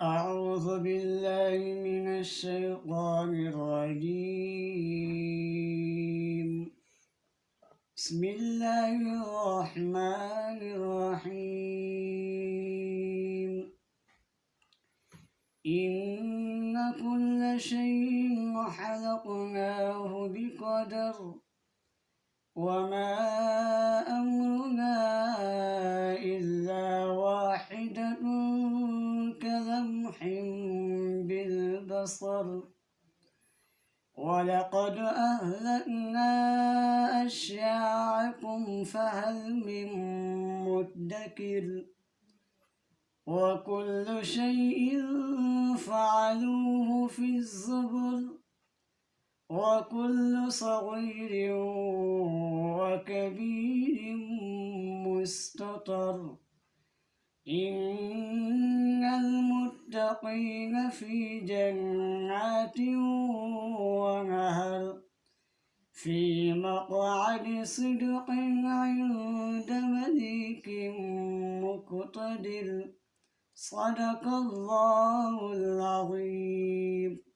أعوذ بالله من الشيطان الرجيم. بسم الله الرحمن الرحيم. إن كل شيء خلقناه بقدر وما أمرنا إلا واحدة كلمح بالبصر ولقد أهلكنا أشياعكم فهل من مدكر وكل شيء فعلوه في الزبر وكل صغير وكبير مستطر إن المتقين في جنات ونهر في مقعد صدق عند مليك مقتدر صدق الله العظيم.